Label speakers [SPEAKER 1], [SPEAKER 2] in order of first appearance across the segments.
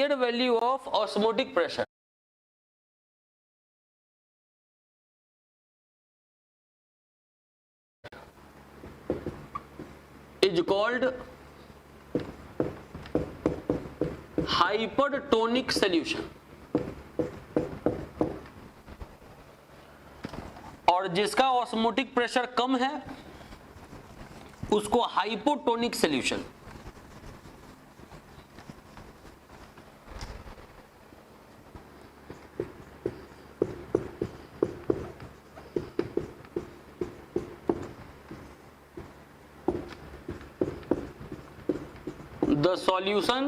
[SPEAKER 1] higher value of osmotic pressure is called hypertonic solution, और जिसका osmotic pressure कम है उसको hypotonic solution. The solution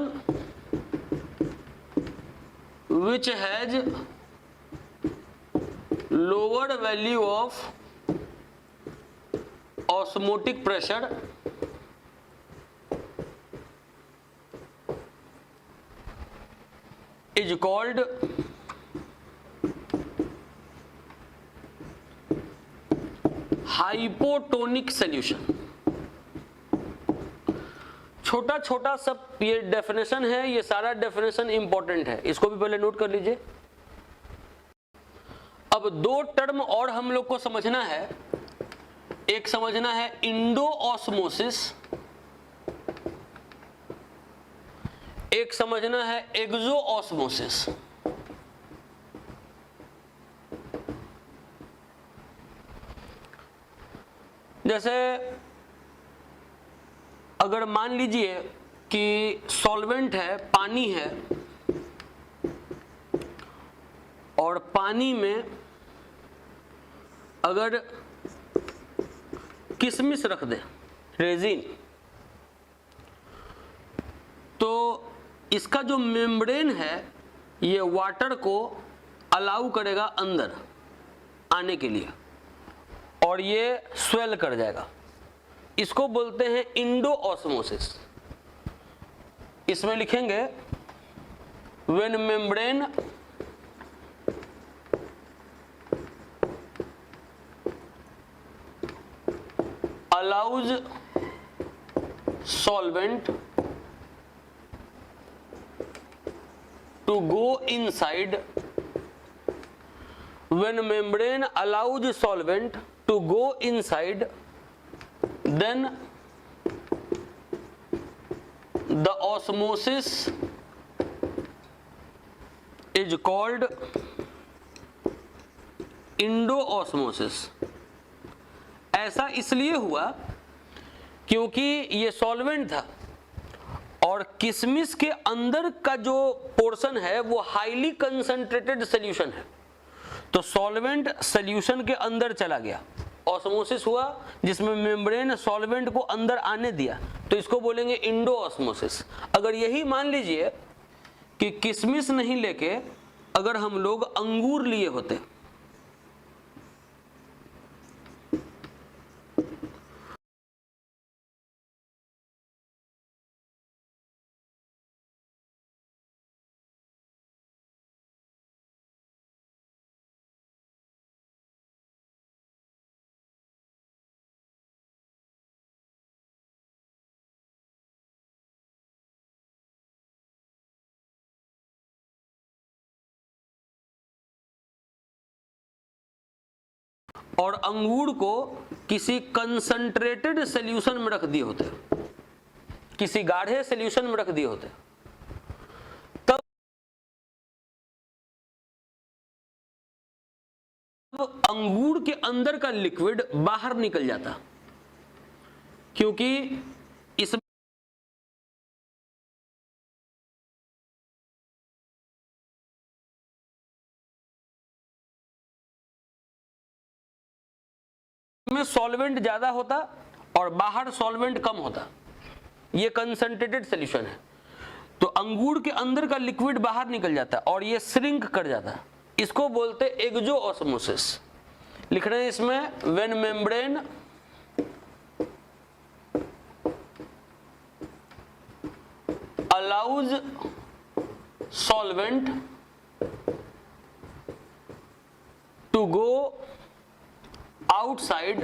[SPEAKER 1] which has lower value of osmotic pressure is called hypotonic solution। छोटा छोटा सब ये definition है, ये सारा डेफिनेशन इंपॉर्टेंट है, इसको भी पहले नोट कर लीजिए। अब दो टर्म और हम लोग को समझना है, एक समझना है इंडो ऑस्मोसिस, एक समझना है एक्सो ऑस्मोसिस। जैसे अगर मान लीजिए कि सॉल्वेंट है, पानी है, और पानी में अगर किशमिश रख दें, रेजिन, तो इसका जो मेम्ब्रेन है ये वाटर को अलाउ करेगा अंदर आने के लिए और ये स्वेल कर जाएगा। इसको बोलते हैं इंडो ऑस्मोसिस। इसमें लिखेंगे when membrane allows solvent to go inside, when membrane allows solvent to go inside, then the osmosis is called इंडोऑस्मोसिस। ऐसा इसलिए हुआ क्योंकि ये सॉल्वेंट था और किशमिश के अंदर का जो पोर्शन है वो हाईली कंसंट्रेटेड सॉल्यूशन है, तो सॉल्वेंट सॉल्यूशन के अंदर चला गया, ऑस्मोसिस हुआ जिसमें मेम्ब्रेन सॉल्वेंट को अंदर आने दिया, तो इसको बोलेंगे इंडोऑस्मोसिस। अगर यही मान लीजिए कि किशमिश नहीं लेके अगर हम लोग अंगूर लिए होते, और अंगूर को किसी कंसंट्रेटेड सॉल्यूशन में रख दिए होते, किसी गाढ़े सॉल्यूशन में रख दिए होते, तब अंगूर के अंदर का लिक्विड बाहर निकल जाता, क्योंकि इसमें सॉल्वेंट ज्यादा होता और बाहर सॉल्वेंट कम होता, ये कंसंट्रेटेड सॉल्यूशन है, तो अंगूर के अंदर का लिक्विड बाहर निकल जाता और ये श्रिंक कर जाता, इसको बोलते एक्सो ऑस्मोसिस। लिख रहे हैं इसमें when membrane allows solvent to go outside,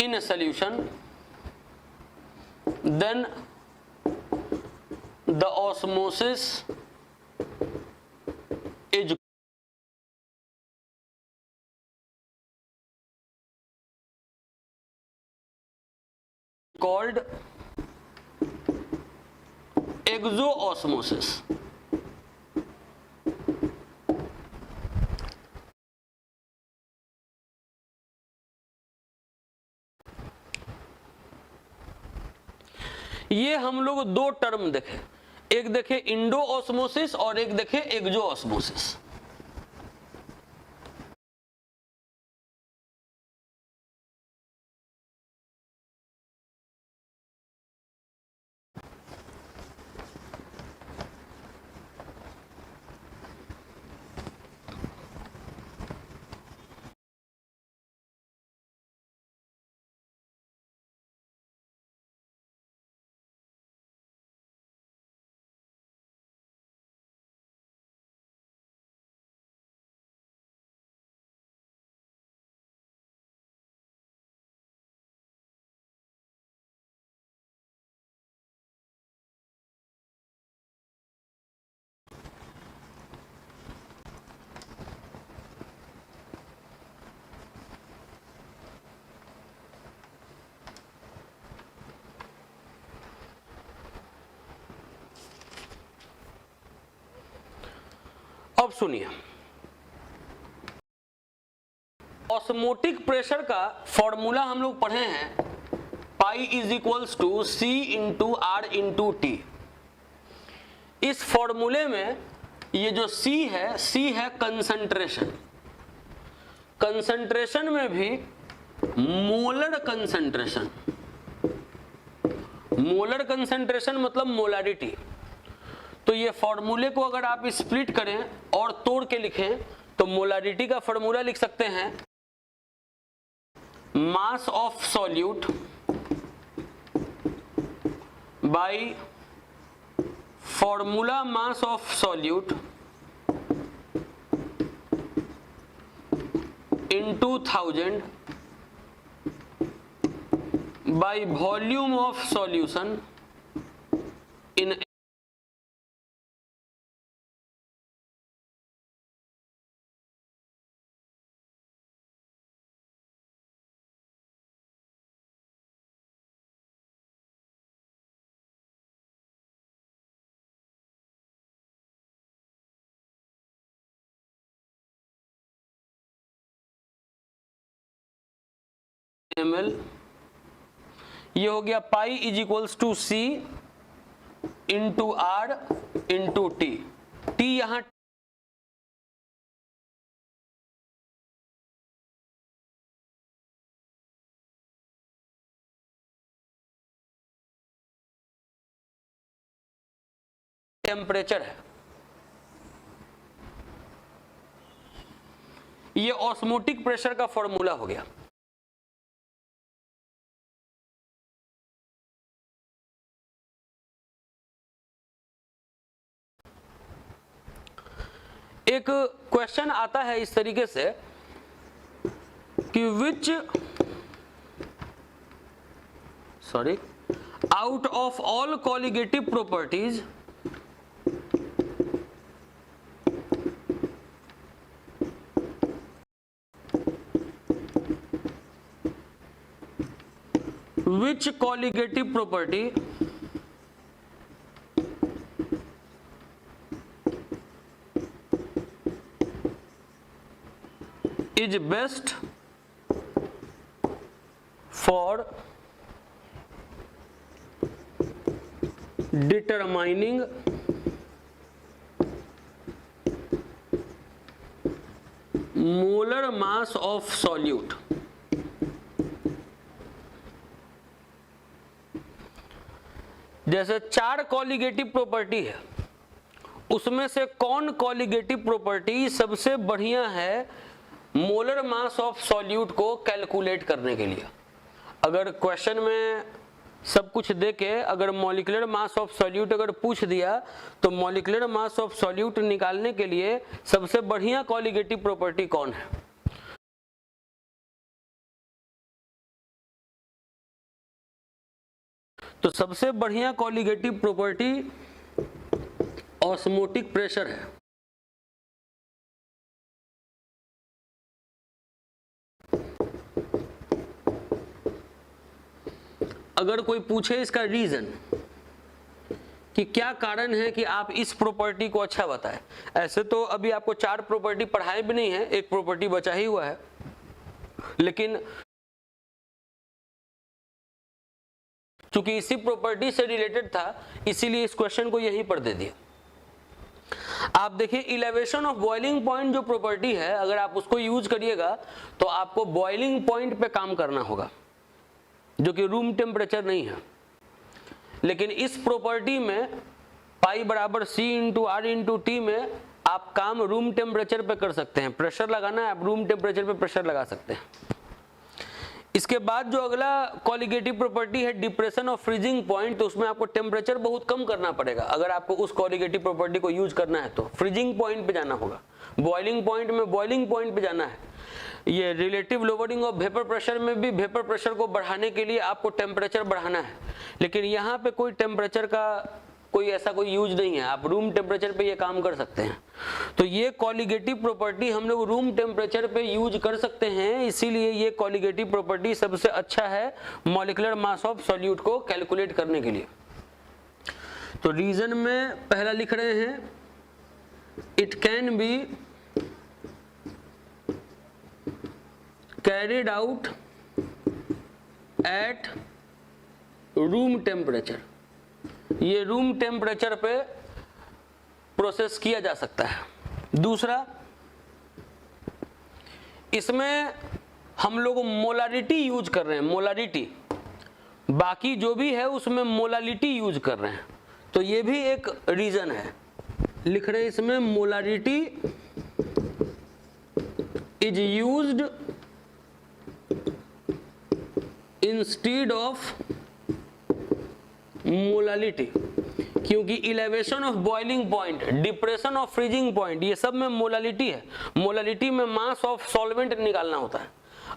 [SPEAKER 1] in a solution, then the osmosis is called exoosmosis. ये हम लोग दो टर्म देखे, एक देखे इंडो ऑस्मोसिस और एक देखे एक्सो ऑस्मोसिस। अब सुनिए, ऑस्मोटिक प्रेशर का फॉर्मूला हम लोग पढ़े हैं, pi is equals to c into r into t. इस फॉर्मूले में ये जो सी है कंसंट्रेशन। कंसंट्रेशन में भी मोलर कंसंट्रेशन, मोलर कंसंट्रेशन मतलब मोलारिटी। तो ये फॉर्मूले को अगर आप स्प्लिट करें और तोड़ के लिखें तो मोलारिटी का फॉर्मूला लिख सकते हैं mass of solute by formula mass of solute into 1000 by volume of solution in ml। ये हो गया pi is equals to c into r into t. T यहां टेम्परेचर है। ये ऑस्मोटिक प्रेशर का फॉर्मूला हो गया। एक क्वेश्चन आता है इस तरीके से कि out of all colligative properties which colligative property is best for determining molar mass of solute। जैसे 4 कॉलिगेटिव प्रॉपर्टी है, उसमें से कौन कॉलिगेटिव प्रॉपर्टी सबसे बढ़िया है मोलर मास ऑफ सॉल्यूट को कैलकुलेट करने के लिए। अगर क्वेश्चन में सब कुछ देके अगर मॉलिक्यूलर मास ऑफ सॉल्यूट अगर पूछ दिया तो मॉलिक्यूलर मास ऑफ सॉल्यूट निकालने के लिए सबसे बढ़िया कॉलिगेटिव प्रॉपर्टी कौन है। तो सबसे बढ़िया कॉलिगेटिव प्रॉपर्टी ऑस्मोटिक प्रेशर है। अगर कोई पूछे इसका रीजन कि क्या कारण है कि आप इस प्रॉपर्टी को अच्छा बताएं, ऐसे तो अभी आपको 4 प्रॉपर्टी पढ़ाए भी नहीं है, एक प्रॉपर्टी बचा ही हुआ है, लेकिन चूंकि इसी प्रॉपर्टी से रिलेटेड था इसीलिए इस क्वेश्चन को यहीं पर दे दिया। आप देखिए इलेवेशन ऑफ बॉइलिंग पॉइंट जो प्रॉपर्टी है, अगर आप उसको यूज करिएगा तो आपको बॉइलिंग पॉइंट पे काम करना होगा, जो कि रूम टेम्परेचर नहीं है। लेकिन इस प्रॉपर्टी में पाई बराबर C into R into T में आप काम रूम टेम्परेचर पे कर सकते हैं। प्रेशर लगाना है, आप रूम टेम्परेचर पे प्रेशर लगा सकते हैं। इसके बाद जो अगला कॉलिगेटिव प्रॉपर्टी है डिप्रेशन ऑफ फ्रीजिंग पॉइंट, तो उसमें आपको टेम्परेचर बहुत कम करना पड़ेगा। अगर आपको उस कॉलिगेटिव प्रॉपर्टी को यूज करना है तो फ्रीजिंग पॉइंट पे जाना होगा, बॉइलिंग पॉइंट में बॉइलिंग पॉइंट पे जाना है। ये relative lowering of vapour pressure में भी वेपर प्रेशर को बढ़ाने के लिए आपको टेम्परेचर बढ़ाना है, लेकिन यहाँ पे कोई टेम्परेचर का कोई ऐसा कोई यूज नहीं है, आप रूम टेम्परेचर पे ये काम कर सकते हैं। तो ये कॉलिगेटिव प्रॉपर्टी हम लोग रूम टेम्परेचर पे यूज कर सकते हैं, इसीलिए ये कॉलिगेटिव प्रॉपर्टी सबसे अच्छा है मॉलिक्यूलर मास ऑफ सॉल्यूट को कैलकुलेट करने के लिए। तो रीजन में पहला लिख रहे हैं, it can be carried out at room temperature, ये रूम टेम्परेचर पे प्रोसेस किया जा सकता है। दूसरा, इसमें हम लोग मोलारिटी यूज कर रहे हैं, मोलारिटी, बाकी जो भी है उसमें मोलालिटी यूज कर रहे हैं, तो ये भी एक रीजन है। लिख रहे हैं इसमें molarity is used instead of molality, क्योंकि elevation of boiling point, depression of freezing point, ये सब में मोलालिटी है। मोलालिटी में मास ऑफ सॉल्वेंट निकालना होता है।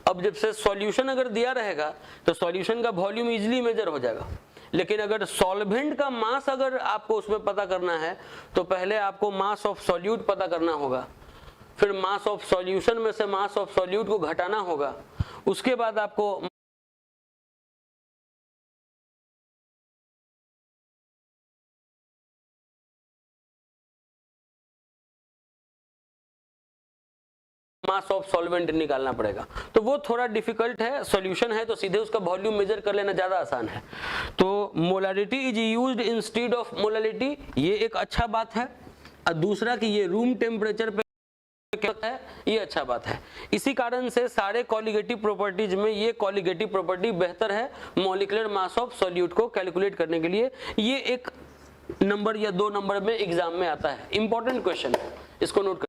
[SPEAKER 1] अब जब से सॉल्यूशन अगर दिया रहेगा तो सॉल्यूशन का वॉल्यूम इजीली मेजर हो जाएगा, लेकिन अगर सॉल्वेंट का मास अगर आपको उसमें पता करना है तो पहले आपको मास ऑफ सॉल्यूट पता करना होगा, फिर मास ऑफ सॉल्यूशन में से मास ऑफ सॉल्यूट को घटाना होगा, उसके बाद आपको मास ऑफ सॉल्वेंट निकालना पड़ेगा। तो वो थोड़ा डिफिकल्ट है, सॉल्यूशन है तो सीधे उसका वॉल्यूम मेजर कर लेना ज्यादा आसान है। तो molarity is used instead of molality, ये एक अच्छा बात है। और दूसरा कि ये रूम टेम्परेचर पे है, ये अच्छा बात है। इसी कारण से सारे कॉलिगेटिव प्रॉपर्टीज में ये कॉलिगेटिव प्रॉपर्टी बेहतर है मॉलिक्यूलर मास ऑफ सॉल्यूट को कैलकुलेट करने के लिए। ये एक नंबर या 2 नंबर में एग्जाम में आता है, इंपॉर्टेंट क्वेश्चन है, इसको नोट कर